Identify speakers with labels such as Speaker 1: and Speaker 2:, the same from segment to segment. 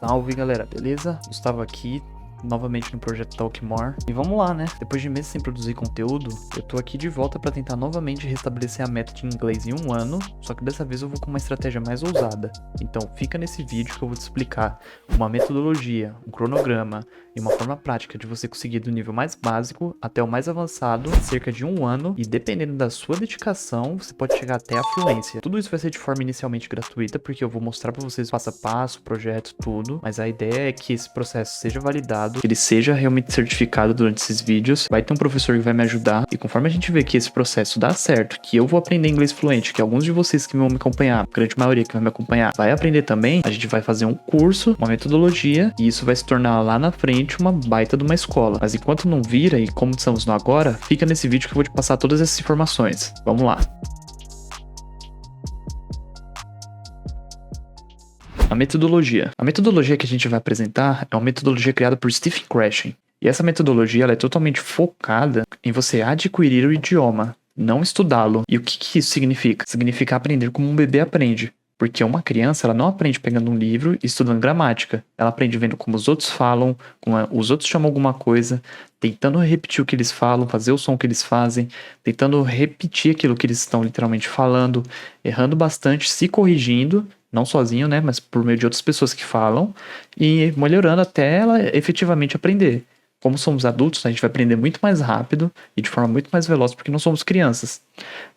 Speaker 1: Salve galera, beleza? Gustavo aqui, novamente no projeto Talk More. E vamos lá, né? Depois de meses sem produzir conteúdo, eu tô aqui de volta pra tentar novamente restabelecer a meta de inglês em um ano, só que dessa vez eu vou com uma estratégia mais ousada. Então fica nesse vídeo que eu vou te explicar uma metodologia, um cronograma e uma forma prática de você conseguir do nível mais básico até o mais avançado em cerca de um ano, e dependendo da sua dedicação, você pode chegar até a fluência. Tudo isso vai ser de forma inicialmente gratuita, porque eu vou mostrar pra vocês passo a passo, projeto, tudo, mas a ideia é que esse processo seja validado, que ele seja realmente certificado durante esses vídeos. Vai ter um professor que vai me ajudar, e conforme a gente vê que esse processo dá certo, que eu vou aprender inglês fluente, que alguns de vocês que vão me acompanhar, a grande maioria que vai me acompanhar, vai aprender também, a gente vai fazer um curso, uma metodologia, e isso vai se tornar lá na frente uma baita de uma escola. Mas enquanto não vira, e como estamos no agora, fica nesse vídeo que eu vou te passar todas essas informações. Vamos lá. A metodologia. A metodologia que a gente vai apresentar é uma metodologia criada por Stephen Krashen. E essa metodologia ela é totalmente focada em você adquirir o idioma, não estudá-lo. E o que isso significa? Significa aprender como um bebê aprende. Porque uma criança, ela não aprende pegando um livro e estudando gramática. Ela aprende vendo como os outros falam, como os outros chamam alguma coisa, tentando repetir o que eles falam, fazer o som que eles fazem, tentando repetir aquilo que eles estão literalmente falando, errando bastante, se corrigindo, não sozinho, né, mas por meio de outras pessoas que falam, e melhorando até ela efetivamente aprender. Como somos adultos, a gente vai aprender muito mais rápido e de forma muito mais veloz porque não somos crianças.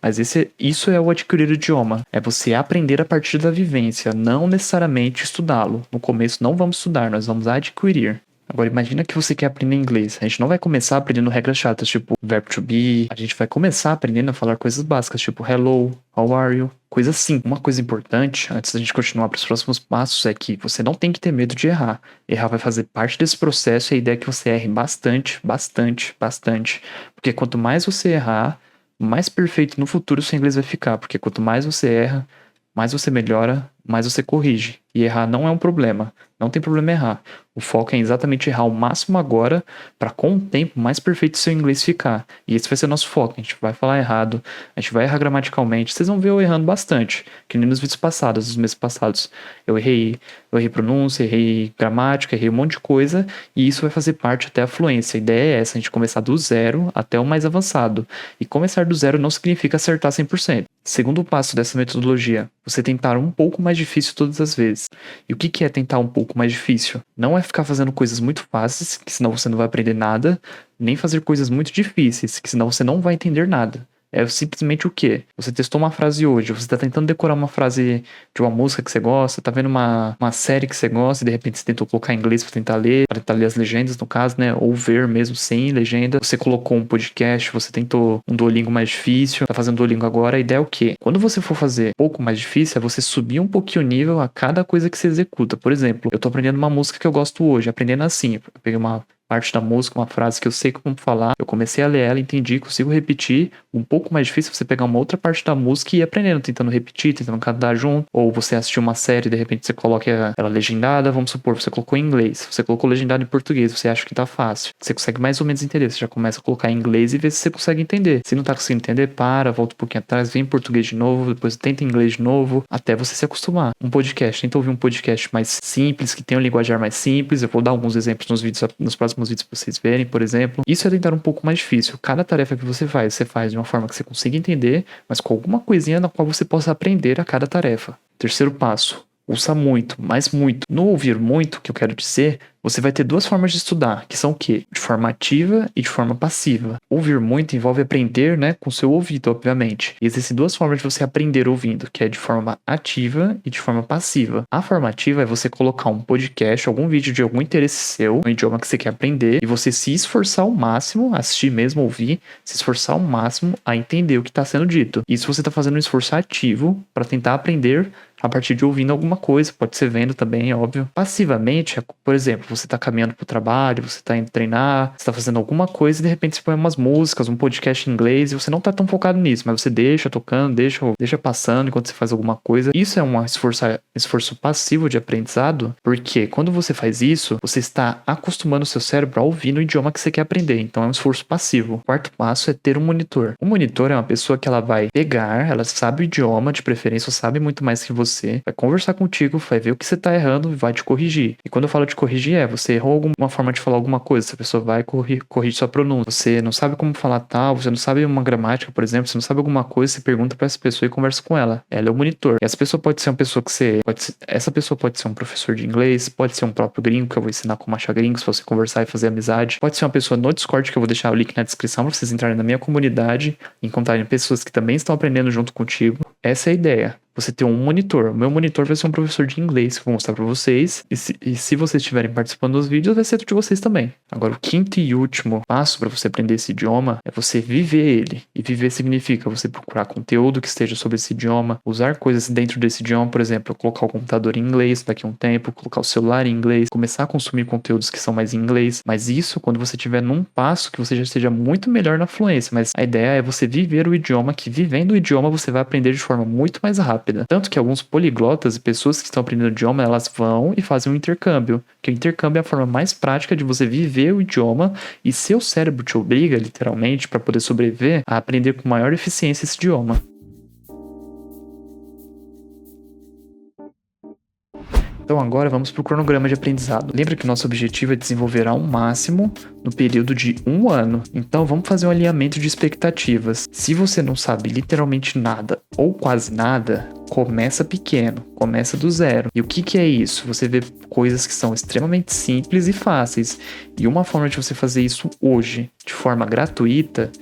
Speaker 1: Mas isso é o adquirir o idioma. É você aprender a partir da vivência, não necessariamente estudá-lo. No começo não vamos estudar, nós vamos adquirir. Agora imagina que você quer aprender inglês. A gente não vai começar aprendendo regras chatas, tipo verb to be. A gente vai começar aprendendo a falar coisas básicas, tipo hello, how are you? Coisa assim. Uma coisa importante, antes da gente continuar para os próximos passos, é que você não tem que ter medo de errar. Errar vai fazer parte desse processo, e a ideia é que você erre bastante, bastante, bastante. Porque quanto mais você errar, mais perfeito no futuro o seu inglês vai ficar. Porque quanto mais você erra, mais você melhora, mais você corrige. E errar não é um problema. Não tem problema errar. O foco é exatamente errar o máximo agora, para com o tempo mais perfeito seu inglês ficar. E esse vai ser o nosso foco. A gente vai falar errado, a gente vai errar gramaticalmente. Vocês vão ver eu errando bastante, que nem nos vídeos passados, nos meses passados. Eu errei pronúncia, errei gramática, errei um monte de coisa, e isso vai fazer parte até a fluência. A ideia é essa, a gente começar do zero até o mais avançado. E começar do zero não significa acertar 100%. Segundo passo dessa metodologia, você tentar um pouco mais difícil todas as vezes. E o que é tentar um pouco mais difícil? Não é ficar fazendo coisas muito fáceis, que senão você não vai aprender nada, nem fazer coisas muito difíceis, que senão você não vai entender nada. É simplesmente o quê? Você testou uma frase hoje, você tá tentando decorar uma frase de uma música que você gosta, tá vendo uma série que você gosta, e de repente você tentou colocar em inglês pra tentar ler as legendas no caso, né? Ou ver mesmo sem legenda. Você colocou um podcast, você tentou um Duolingo mais difícil, tá fazendo Duolingo agora, a ideia é o quê? Quando você for fazer um pouco mais difícil, é você subir um pouquinho o nível a cada coisa que você executa. Por exemplo, eu tô aprendendo uma música que eu gosto hoje, aprendendo assim, eu peguei uma parte da música, uma frase que eu sei como falar, eu comecei a ler ela, entendi, consigo repetir. Um pouco mais difícil você pegar uma outra parte da música e ir aprendendo, tentando repetir, tentando cantar junto, ou você assistir uma série e de repente você coloca ela legendada, vamos supor, você colocou em inglês, você colocou legendado em português, você acha que tá fácil, você consegue mais ou menos entender, você já começa a colocar em inglês e vê se você consegue entender. Se não tá conseguindo entender, volta um pouquinho atrás, vem em português de novo, depois tenta em inglês de novo, até você se acostumar. Um podcast, tenta ouvir um podcast mais simples, que tem um linguajar mais simples. Eu vou dar alguns exemplos nos próximos vídeos pra vocês verem, por exemplo. Isso é tentar um pouco mais difícil. Cada tarefa que você faz de uma forma que você consiga entender, mas com alguma coisinha na qual você possa aprender a cada tarefa. Terceiro passo, ouça muito, mas muito. No ouvir muito, que eu quero dizer, você vai ter duas formas de estudar, que são o quê? De forma ativa e de forma passiva. Ouvir muito envolve aprender, né, com seu ouvido, obviamente. E existem duas formas de você aprender ouvindo, que é de forma ativa e de forma passiva. A forma ativa é você colocar um podcast, algum vídeo de algum interesse seu, um idioma que você quer aprender, e você se esforçar ao máximo, assistir mesmo, ouvir, se esforçar ao máximo a entender o que está sendo dito. Isso você está fazendo um esforço ativo para tentar aprender a partir de ouvindo alguma coisa, pode ser vendo também, óbvio. Passivamente, por exemplo, você tá caminhando pro trabalho, você tá indo treinar, você tá fazendo alguma coisa e de repente você põe umas músicas, um podcast em inglês e você não tá tão focado nisso, mas você deixa tocando, deixa passando enquanto você faz alguma coisa. Isso é um esforço passivo de aprendizado, porque quando você faz isso, você está acostumando o seu cérebro a ouvir no idioma que você quer aprender. Então é um esforço passivo. O quarto passo é ter um monitor. O monitor é uma pessoa que ela vai pegar, ela sabe o idioma, de preferência, sabe muito mais que você, vai conversar contigo, vai ver o que você tá errando e vai te corrigir. E quando eu falo de corrigir, você errou alguma forma de falar alguma coisa, essa pessoa vai corrigir sua pronúncia. Você não sabe como falar tal, você não sabe uma gramática, por exemplo, você não sabe alguma coisa, você pergunta pra essa pessoa e conversa com ela. Ela é o monitor. E essa pessoa pode ser uma pessoa essa pessoa pode ser um professor de inglês, pode ser um próprio gringo, que eu vou ensinar como achar gringos, pra você conversar e fazer amizade. Pode ser uma pessoa no Discord, que eu vou deixar o link na descrição pra vocês entrarem na minha comunidade e encontrarem pessoas que também estão aprendendo junto contigo. Essa é a ideia. Você ter um monitor. O meu monitor vai ser um professor de inglês que eu vou mostrar pra vocês. E se vocês estiverem participando dos vídeos, vai ser de vocês também. Agora, o quinto e último passo para você aprender esse idioma é você viver ele. E viver significa você procurar conteúdo que esteja sobre esse idioma, usar coisas dentro desse idioma, por exemplo, colocar o computador em inglês daqui a um tempo, colocar o celular em inglês, começar a consumir conteúdos que são mais em inglês. Mas isso quando você estiver num passo que você já esteja muito melhor na fluência. Mas a ideia é você viver o idioma, que vivendo o idioma você vai aprender de forma muito mais rápida. Tanto que alguns poliglotas e pessoas que estão aprendendo o idioma, elas vão e fazem um intercâmbio. Que o intercâmbio é a forma mais prática de você viver o idioma e seu cérebro te obriga, literalmente, para poder sobreviver, a aprender com maior eficiência esse idioma. Então agora vamos para o cronograma de aprendizado. Lembra que o nosso objetivo é desenvolver ao máximo no período de 1 ano. Então vamos fazer um alinhamento de expectativas. Se você não sabe literalmente nada ou quase nada, começa pequeno, começa do zero. E o que é isso? Você vê coisas que são extremamente simples e fáceis. E uma forma de você fazer isso hoje, de forma gratuita,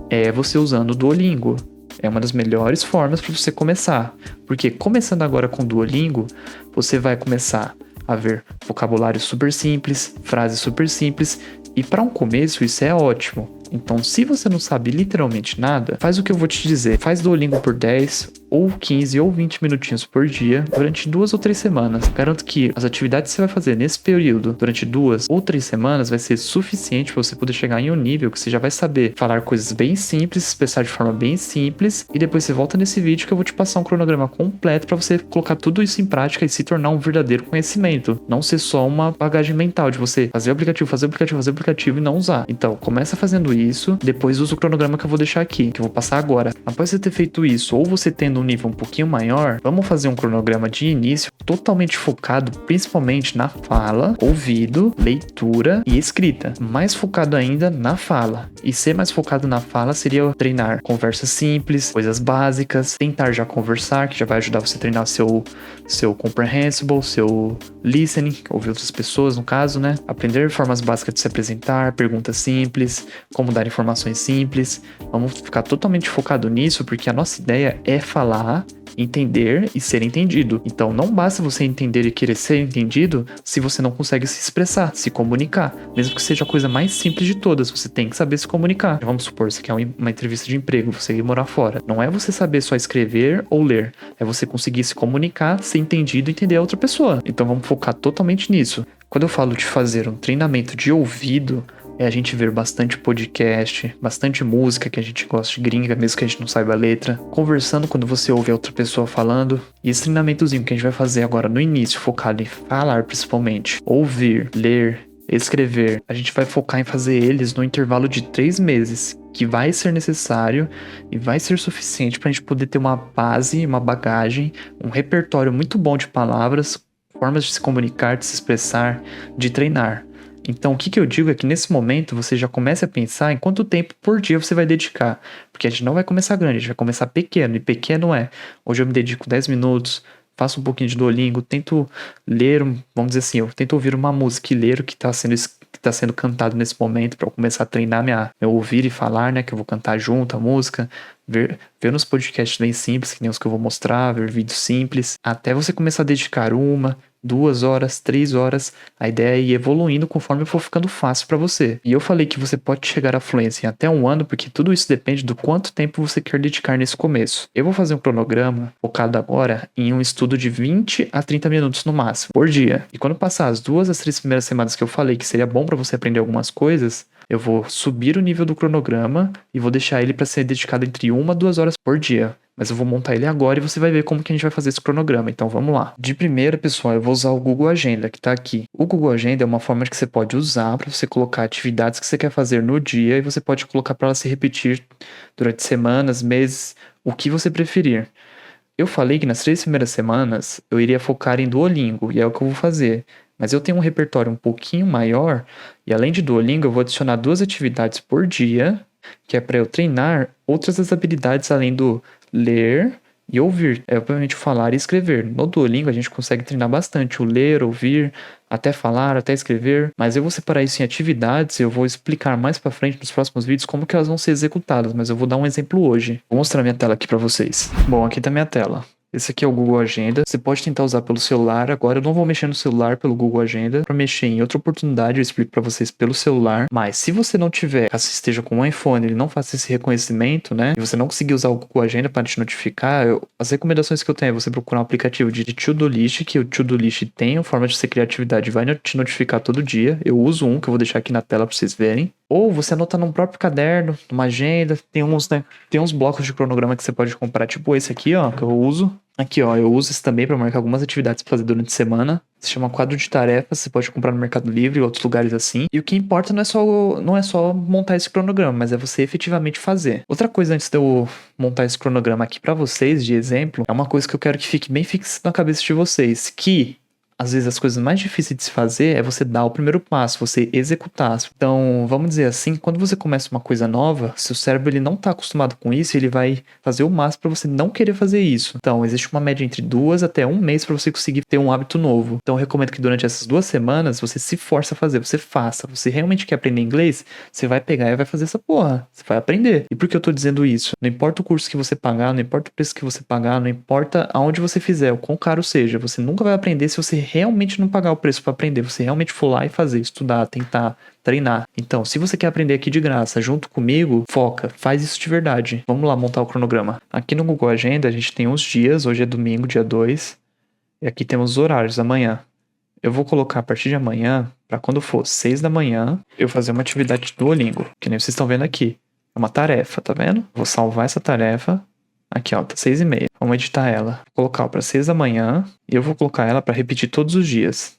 Speaker 1: é você usando o Duolingo. É uma das melhores formas para você começar. Porque começando agora com o Duolingo, você vai começar a ver vocabulário super simples, frases super simples. E para um começo isso é ótimo. Então, se você não sabe literalmente nada, faz o que eu vou te dizer. Faz Duolingo por 10, ou 15, ou 20 minutinhos por dia, durante 2 ou 3 semanas. Garanto que as atividades que você vai fazer nesse período, durante 2 ou 3 semanas, vai ser suficiente para você poder chegar em um nível que você já vai saber falar coisas bem simples, expressar de forma bem simples, e depois você volta nesse vídeo que eu vou te passar um cronograma completo para você colocar tudo isso em prática e se tornar um verdadeiro conhecimento. Não ser só uma bagagem mental de você fazer o aplicativo e não usar. Então, começa fazendo isso, depois usa o cronograma que eu vou deixar aqui, que eu vou passar agora. Após você ter feito isso, ou você tendo um nível um pouquinho maior, vamos fazer um cronograma de início totalmente focado principalmente na fala, ouvido, leitura e escrita. Mais focado ainda na fala. E ser mais focado na fala seria treinar conversas simples, coisas básicas, tentar já conversar, que já vai ajudar você a treinar seu comprehensible, seu listening, ouvir outras pessoas no caso, né? Aprender formas básicas de se apresentar, perguntas simples, como dar informações simples. Vamos ficar totalmente focado nisso, porque a nossa ideia é falar, entender e ser entendido. Então não basta você entender e querer ser entendido se você não consegue se expressar, se comunicar. Mesmo que seja a coisa mais simples de todas, você tem que saber se comunicar. Vamos supor, você quer uma entrevista de emprego, você ir morar fora. Não é você saber só escrever ou ler, é você conseguir se comunicar, ser entendido e entender a outra pessoa. Então vamos focar totalmente nisso. Quando eu falo de fazer um treinamento de ouvido, é a gente ver bastante podcast, bastante música que a gente gosta de gringa, mesmo que a gente não saiba a letra, conversando quando você ouve a outra pessoa falando. E esse treinamentozinho que a gente vai fazer agora no início, focado em falar principalmente, ouvir, ler, escrever, a gente vai focar em fazer eles no intervalo de 3 meses, que vai ser necessário e vai ser suficiente para a gente poder ter uma base, uma bagagem, um repertório muito bom de palavras, formas de se comunicar, de se expressar, de treinar. Então, o que eu digo é que nesse momento você já comece a pensar em quanto tempo por dia você vai dedicar. Porque a gente não vai começar grande, a gente vai começar pequeno. E pequeno é, hoje eu me dedico 10 minutos, faço um pouquinho de Duolingo, tento ler, vamos dizer assim, eu tento ouvir uma música e ler o que está sendo cantado nesse momento para eu começar a treinar meu ouvir e falar, né? Que eu vou cantar junto a música. Ver nos podcasts bem simples, que nem os que eu vou mostrar, ver vídeos simples, até você começar a dedicar 1, 2 horas, 3 horas. A ideia é ir evoluindo conforme for ficando fácil para você. E eu falei que você pode chegar à fluência em até 1 ano, porque tudo isso depende do quanto tempo você quer dedicar nesse começo. Eu vou fazer um cronograma focado agora em um estudo de 20 a 30 minutos no máximo, por dia. E quando passar as 2 às 3 primeiras semanas que eu falei que seria bom para você aprender algumas coisas, eu vou subir o nível do cronograma e vou deixar ele para ser dedicado entre 1 a 2 horas por dia. Mas eu vou montar ele agora e você vai ver como que a gente vai fazer esse cronograma. Então vamos lá. De primeira, pessoal, eu vou usar o Google Agenda, que está aqui. O Google Agenda é uma forma que você pode usar para você colocar atividades que você quer fazer no dia e você pode colocar para elas se repetir durante semanas, meses, o que você preferir. Eu falei que nas 3 primeiras semanas eu iria focar em Duolingo, e é o que eu vou fazer. Mas eu tenho um repertório um pouquinho maior, e além de Duolingo, eu vou adicionar 2 atividades por dia, que é para eu treinar outras das habilidades além do ler e ouvir. É, obviamente, falar e escrever. No Duolingo, a gente consegue treinar bastante o ler, ouvir, até falar, até escrever. Mas eu vou separar isso em atividades e eu vou explicar mais pra frente nos próximos vídeos como que elas vão ser executadas. Mas eu vou dar um exemplo hoje. Vou mostrar minha tela aqui pra vocês. Bom, aqui tá minha tela. Esse aqui é o Google Agenda. Você pode tentar usar pelo celular. Agora eu não vou mexer no celular pelo Google Agenda. Para mexer em outra oportunidade, eu explico para vocês pelo celular. Mas se você não tiver, caso esteja com um iPhone, ele não faça esse reconhecimento, né? E você não conseguir usar o Google Agenda para te notificar, as recomendações que eu tenho é você procurar um aplicativo de To-Do List, que o To-Do List tem a forma de você criar atividade, vai te notificar todo dia. Eu uso um que eu vou deixar aqui na tela para vocês verem. Ou você anota num próprio caderno, numa agenda. Tem uns blocos de cronograma que você pode comprar, tipo esse aqui, ó, que eu uso. Aqui, ó, eu uso esse também para marcar algumas atividades para fazer durante a semana. Se chama quadro de tarefas, você pode comprar no Mercado Livre e outros lugares assim. E o que importa não é só montar esse cronograma, mas é você efetivamente fazer. Outra coisa antes de eu montar esse cronograma aqui para vocês, de exemplo, é uma coisa que eu quero que fique bem fixa na cabeça de vocês, que às vezes as coisas mais difíceis de se fazer é você dar o primeiro passo, você executar. Então, vamos dizer assim, quando você começa uma coisa nova, seu cérebro ele não está acostumado com isso, ele vai fazer o máximo para você não querer fazer isso. Então, existe uma média entre 2 até 1 mês para você conseguir ter um hábito novo. Então, eu recomendo que durante essas 2 semanas você se force a fazer, você faça. Você realmente quer aprender inglês? Você vai pegar e vai fazer essa porra. Você vai aprender. E por que eu tô dizendo isso? Não importa o curso que você pagar, não importa o preço que você pagar, não importa aonde você fizer, o quão caro seja, você nunca vai aprender se você realmente não pagar o preço para aprender, você realmente for lá e fazer, estudar, tentar, treinar. Então, se você quer aprender aqui de graça, junto comigo, foca, faz isso de verdade. Vamos lá montar o cronograma. Aqui no Google Agenda a gente tem uns dias, hoje é domingo, dia 2, e aqui temos os horários, amanhã. Eu vou colocar a partir de amanhã, para quando for 6 da manhã, eu fazer uma atividade do Duolingo, que nem vocês estão vendo aqui. É uma tarefa, tá vendo? Vou salvar essa tarefa. Aqui, ó, tá 6h30. Vamos editar ela. Vou colocar para 6 da manhã e eu vou colocar ela para repetir todos os dias.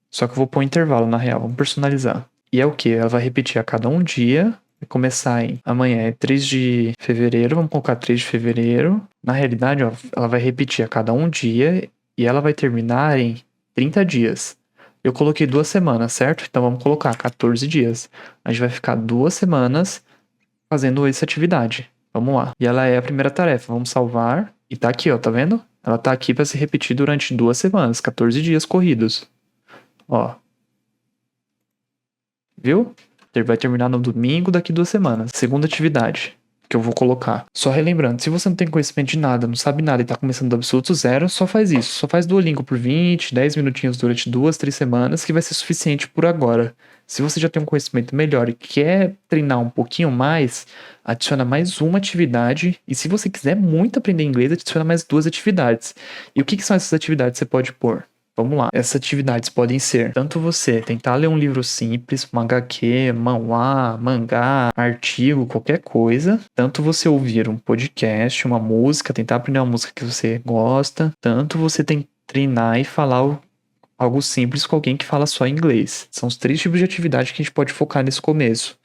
Speaker 1: Só que eu vou pôr um intervalo, na real. Vamos personalizar. E é o que? Ela vai repetir a cada um dia. Vai começar em amanhã é 3 de fevereiro. Vamos colocar 3 de fevereiro. Na realidade, ó, ela vai repetir a cada um dia e ela vai terminar em 30 dias. Eu coloquei 2 semanas, certo? Então vamos colocar 14 dias. A gente vai ficar 2 semanas fazendo essa atividade. Vamos lá. E ela é a primeira tarefa. Vamos salvar. E tá aqui, ó. Tá vendo? Ela tá aqui para se repetir durante 2 semanas. 14 dias corridos. Ó. Viu? Vai terminar no domingo daqui 2 semanas. Segunda atividade que eu vou colocar. Só relembrando, se você não tem conhecimento de nada, não sabe nada e tá começando do absoluto zero, só faz isso. Só faz Duolingo por 20, 10 minutinhos durante 2, 3 semanas, que vai ser suficiente por agora. Se você já tem um conhecimento melhor e quer treinar um pouquinho mais, adiciona mais uma atividade. E se você quiser muito aprender inglês, adiciona mais 2 atividades. E o que são essas atividades que você pode pôr? Vamos lá. Essas atividades podem ser tanto você tentar ler um livro simples, uma HQ, manhwa, mangá, artigo, qualquer coisa. Tanto você ouvir um podcast, uma música, tentar aprender uma música que você gosta. Tanto você tem que treinar e falar algo simples com alguém que fala só inglês. São os 3 tipos de atividade que a gente pode focar nesse começo.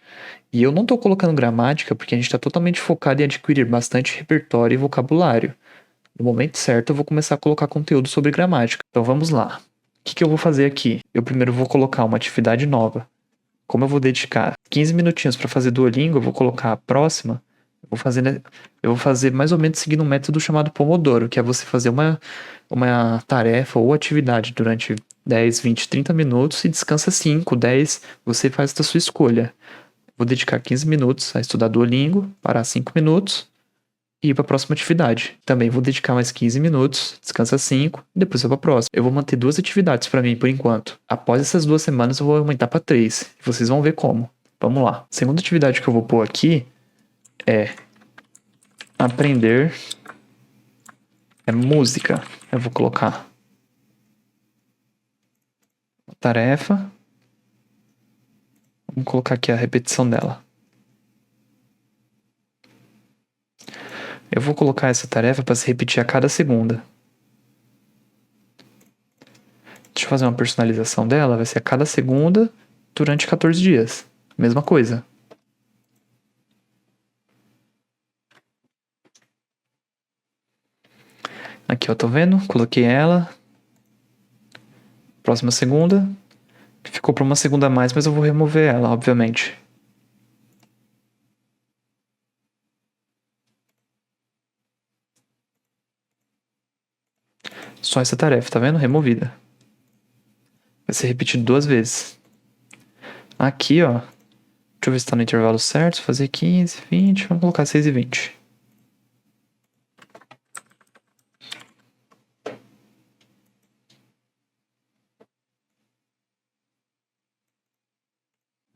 Speaker 1: E eu não tô colocando gramática porque a gente tá totalmente focado em adquirir bastante repertório e vocabulário. No momento certo, eu vou começar a colocar conteúdo sobre gramática. Então vamos lá. O que eu vou fazer aqui? Eu primeiro vou colocar uma atividade nova. Como eu vou dedicar 15 minutinhos para fazer Duolingo, eu vou colocar a próxima. Eu vou fazer mais ou menos seguindo um método chamado Pomodoro, que é você fazer uma tarefa ou atividade durante 10, 20, 30 minutos e descansa 5, 10, você faz a sua escolha. Vou dedicar 15 minutos a estudar Duolingo, parar 5 minutos. e ir para a próxima atividade. Também vou dedicar mais 15 minutos, descansa 5, depois eu vou para a próxima. Eu vou manter 2 atividades para mim por enquanto. Após essas 2 semanas eu vou aumentar para 3. E vocês vão ver como. Vamos lá. A segunda atividade que eu vou pôr aqui é aprender música. Eu vou colocar tarefa. Vamos colocar aqui a repetição dela. Eu vou colocar essa tarefa para se repetir a cada segunda. Deixa eu fazer uma personalização dela. Vai ser a cada segunda durante 14 dias. Mesma coisa. Aqui, ó, tô vendo? Coloquei ela. Próxima segunda. Ficou para uma segunda a mais, mas eu vou remover ela, obviamente. Só essa tarefa, tá vendo? Removida. Vai ser repetido 2 vezes. Aqui, ó. Deixa eu ver se tá no intervalo certo. Vou fazer 15, 20. Vamos colocar 6 e 20.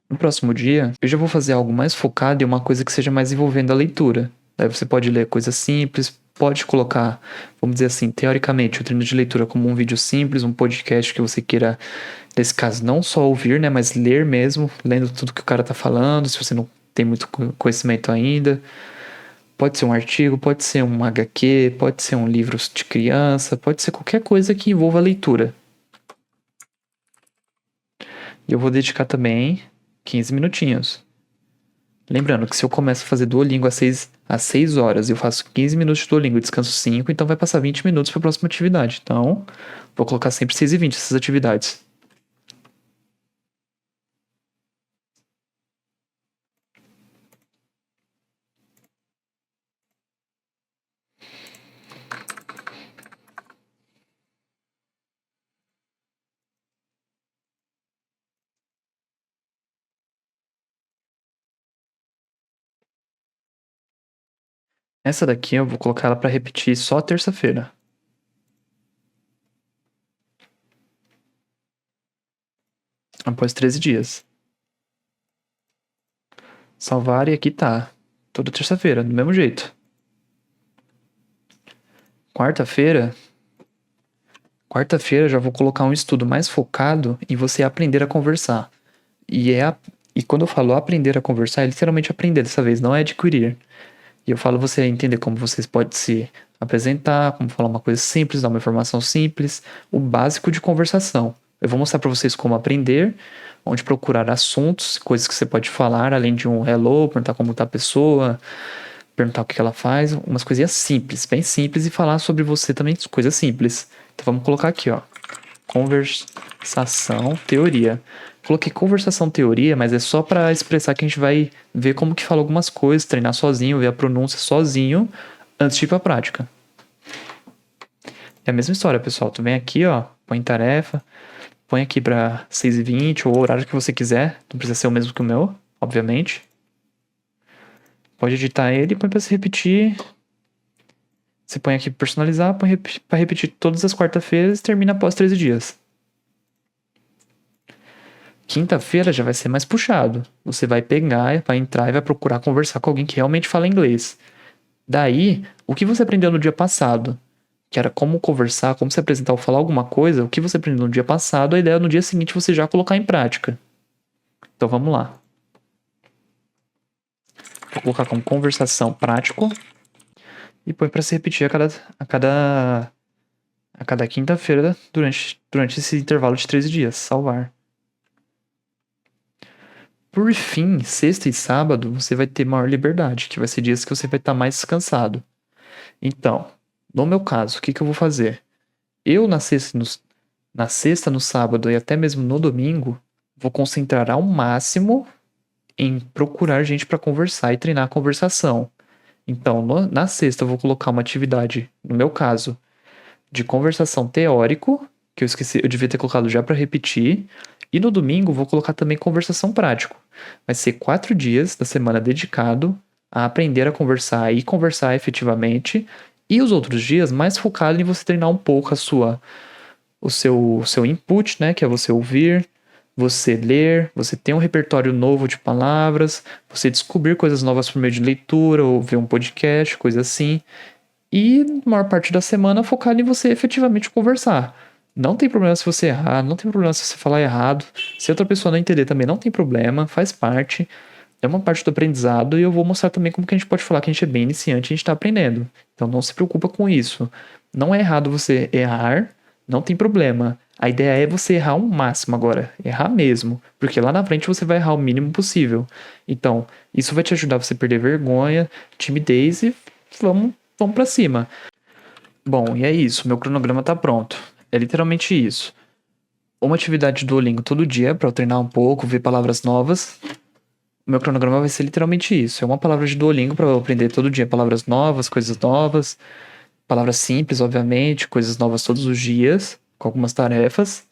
Speaker 1: No próximo dia, eu já vou fazer algo mais focado em uma coisa que seja mais envolvendo a leitura. Daí você pode ler coisas simples, pode colocar, vamos dizer assim, teoricamente, o treino de leitura como um vídeo simples, um podcast que você queira, nesse caso, não só ouvir, né, mas ler mesmo, lendo tudo que o cara tá falando, se você não tem muito conhecimento ainda. Pode ser um artigo, pode ser um HQ, pode ser um livro de criança, pode ser qualquer coisa que envolva a leitura. E eu vou dedicar também 15 minutinhos. Lembrando que se eu começo a fazer Duolingo às 6 horas e eu faço 15 minutos de Duolingo e descanso 5, então vai passar 20 minutos para a próxima atividade. Então, vou colocar sempre 6 e 20 essas atividades. Essa daqui eu vou colocar ela para repetir só terça-feira. Após 13 dias. Salvar e aqui tá. Toda terça-feira, do mesmo jeito. Quarta-feira já vou colocar um estudo mais focado em você aprender a conversar. E quando eu falo aprender a conversar, é literalmente aprender dessa vez, não é adquirir. E eu falo você entender como vocês podem se apresentar, como falar uma coisa simples, dar uma informação simples, o básico de conversação. Eu vou mostrar para vocês como aprender, onde procurar assuntos, coisas que você pode falar, além de um hello, perguntar como tá a pessoa, perguntar o que ela faz, umas coisinhas simples, bem simples, e falar sobre você também, coisas simples. Então vamos colocar aqui, ó, conversação, teoria. Coloquei conversação, teoria, mas é só para expressar que a gente vai ver como que fala algumas coisas, treinar sozinho, ver a pronúncia sozinho, antes de ir pra prática. É a mesma história, pessoal. Tu vem aqui, ó, põe tarefa, põe aqui pra 6 e 20 ou o horário que você quiser. Não precisa ser o mesmo que o meu, obviamente. Pode editar ele e põe pra se repetir. Você põe aqui personalizar, põe pra repetir todas as quarta-feiras e termina após 13 dias. Quinta-feira já vai ser mais puxado. Você vai pegar, vai entrar e vai procurar conversar com alguém que realmente fala inglês. Daí, o que você aprendeu no dia passado, que era como conversar, como se apresentar ou falar alguma coisa, o que você aprendeu no dia passado, a ideia é no dia seguinte você já colocar em prática. Então vamos lá. Vou colocar como conversação prático e põe para se repetir a cada quinta-feira durante esse intervalo de 13 dias. Salvar. Por fim, sexta e sábado, você vai ter maior liberdade, que vai ser dias que você vai estar mais descansado. Então, no meu caso, o que eu vou fazer? Eu, na sexta, no sábado e até mesmo no domingo, vou concentrar ao máximo em procurar gente para conversar e treinar a conversação. Então, na sexta, eu vou colocar uma atividade, no meu caso, de conversação teórico, que eu esqueci, eu devia ter colocado já para repetir. E no domingo, vou colocar também conversação prático. Vai ser 4 dias da semana dedicado a aprender a conversar e conversar efetivamente. E os outros dias mais focado em você treinar um pouco o seu input, né? Que é você ouvir, você ler, você ter um repertório novo de palavras, você descobrir coisas novas por meio de leitura ou ver um podcast, coisa assim. E, na maior parte da semana, focar em você efetivamente conversar. Não tem problema se você errar, não tem problema se você falar errado. Se outra pessoa não entender também, não tem problema, faz parte. É uma parte do aprendizado e eu vou mostrar também como que a gente pode falar que a gente é bem iniciante e a gente tá aprendendo. Então não se preocupa com isso. Não é errado você errar, não tem problema. A ideia é você errar o máximo agora, errar mesmo, porque lá na frente você vai errar o mínimo possível. Então, isso vai te ajudar você a perder vergonha, timidez e vamos pra cima. Bom, e é isso, meu cronograma tá pronto. É literalmente isso. Uma atividade do Duolingo todo dia para eu treinar um pouco, ver palavras novas. O meu cronograma vai ser literalmente isso. É uma palavra de Duolingo para eu aprender todo dia palavras novas, coisas novas, palavras simples, obviamente, coisas novas todos os dias, com algumas tarefas.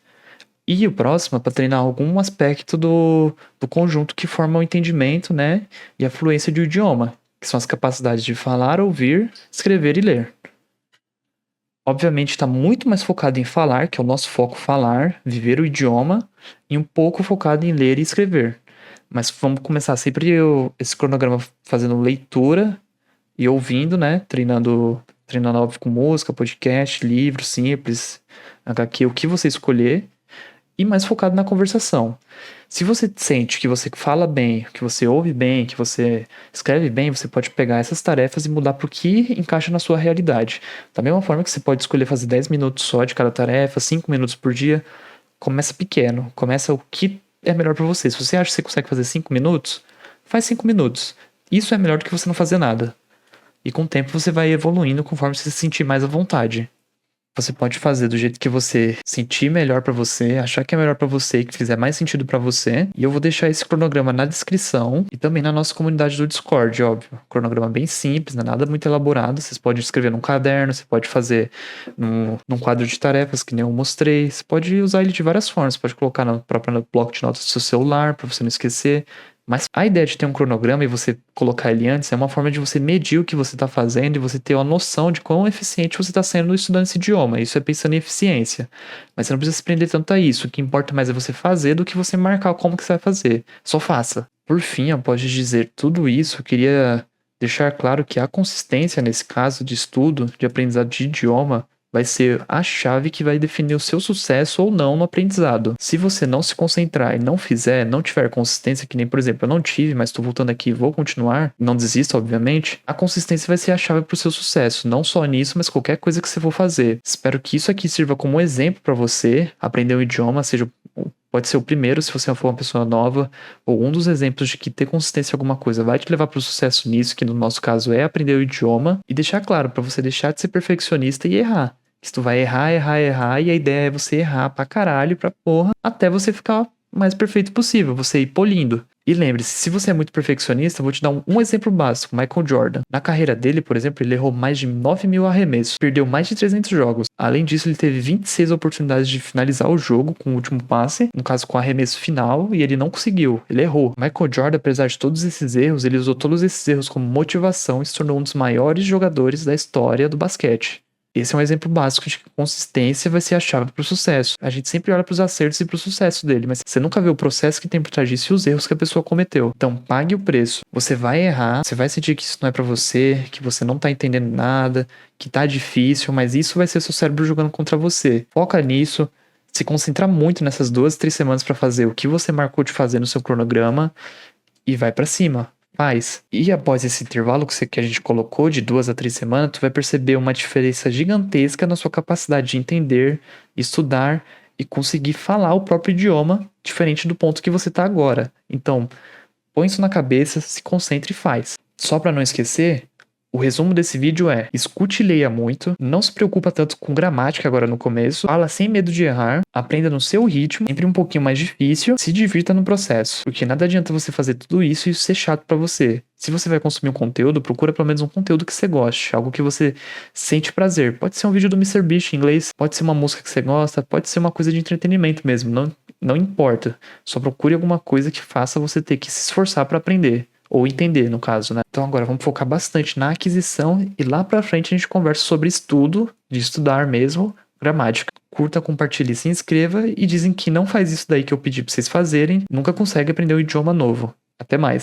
Speaker 1: E o próximo é para treinar algum aspecto do conjunto que forma o entendimento, né? E a fluência de um idioma, que são as capacidades de falar, ouvir, escrever e ler. Obviamente está muito mais focado em falar, que é o nosso foco falar, viver o idioma, e um pouco focado em ler e escrever. Mas vamos começar sempre esse cronograma fazendo leitura e ouvindo, né? Treinando óbvio com música, podcast, livro simples, HQ, o que você escolher. E mais focado na conversação. Se você sente que você fala bem, que você ouve bem, que você escreve bem, você pode pegar essas tarefas e mudar para o que encaixa na sua realidade. Da mesma forma que você pode escolher fazer 10 minutos só de cada tarefa, 5 minutos por dia, começa pequeno, começa o que é melhor para você. Se você acha que você consegue fazer 5 minutos, faz 5 minutos. Isso é melhor do que você não fazer nada. E com o tempo você vai evoluindo conforme você se sentir mais à vontade. Você pode fazer do jeito que você sentir melhor pra você, achar que é melhor pra você e que fizer mais sentido pra você. E eu vou deixar esse cronograma na descrição e também na nossa comunidade do Discord, óbvio. Cronograma bem simples, não é nada muito elaborado. Vocês podem escrever num caderno, você pode fazer num quadro de tarefas, que nem eu mostrei. Você pode usar ele de várias formas. Você pode colocar no próprio bloco de notas do seu celular pra você não esquecer. Mas a ideia de ter um cronograma e você colocar ele antes é uma forma de você medir o que você está fazendo e você ter uma noção de quão eficiente você está sendo estudando esse idioma. Isso é pensando em eficiência. Mas você não precisa se prender tanto a isso. O que importa mais é você fazer do que você marcar como que você vai fazer. Só faça. Por fim, após dizer tudo isso, eu queria deixar claro que a consistência nesse caso de estudo, de aprendizado de idioma, vai ser a chave que vai definir o seu sucesso ou não no aprendizado. Se você não se concentrar e não fizer, não tiver consistência, que nem, por exemplo, eu não tive, mas estou voltando aqui e vou continuar, não desista, obviamente, a consistência vai ser a chave para o seu sucesso, não só nisso, mas qualquer coisa que você for fazer. Espero que isso aqui sirva como um exemplo para você, aprender um idioma, pode ser o primeiro se você for uma pessoa nova, ou um dos exemplos de que ter consistência em alguma coisa vai te levar para o sucesso nisso, que no nosso caso é aprender o idioma, e deixar claro, para você deixar de ser perfeccionista e errar. Que tu vai errar, e a ideia é você errar pra caralho, pra porra, até você ficar o mais perfeito possível, você ir polindo. E lembre-se, se você é muito perfeccionista, eu vou te dar um exemplo básico, Michael Jordan. Na carreira dele, por exemplo, ele errou mais de 9.000 arremessos, perdeu mais de 300 jogos. Além disso, ele teve 26 oportunidades de finalizar o jogo com o último passe, no caso com o arremesso final, e ele não conseguiu, ele errou. Michael Jordan, apesar de todos esses erros, ele usou todos esses erros como motivação e se tornou um dos maiores jogadores da história do basquete. Esse é um exemplo básico de que consistência vai ser a chave para o sucesso. A gente sempre olha para os acertos e para o sucesso dele, mas você nunca vê o processo que tem por trás disso e os erros que a pessoa cometeu. Então, pague o preço. Você vai errar, você vai sentir que isso não é para você, que você não tá entendendo nada, que tá difícil, mas isso vai ser seu cérebro jogando contra você. Foca nisso, se concentra muito nessas 2, 3 semanas para fazer o que você marcou de fazer no seu cronograma e vai para cima. Faz. E após esse intervalo que a gente colocou de 2 a 3 semanas, tu vai perceber uma diferença gigantesca na sua capacidade de entender, estudar e conseguir falar o próprio idioma diferente do ponto que você tá agora. Então, põe isso na cabeça, se concentre e faz. Só para não esquecer, o resumo desse vídeo é: escute e leia muito, não se preocupa tanto com gramática agora no começo, fala sem medo de errar, aprenda no seu ritmo, sempre um pouquinho mais difícil, se divirta no processo, porque nada adianta você fazer tudo isso e isso ser chato pra você. Se você vai consumir um conteúdo, procura pelo menos um conteúdo que você goste, algo que você sente prazer. Pode ser um vídeo do MrBeast em inglês, pode ser uma música que você gosta, pode ser uma coisa de entretenimento mesmo, não importa. Só procure alguma coisa que faça você ter que se esforçar pra aprender. Ou entender, no caso, né? Então agora vamos focar bastante na aquisição e lá pra frente a gente conversa sobre estudo, de estudar mesmo, gramática. Curta, compartilhe, se inscreva e dizem que não faz isso daí que eu pedi pra vocês fazerem, nunca consegue aprender um idioma novo. Até mais.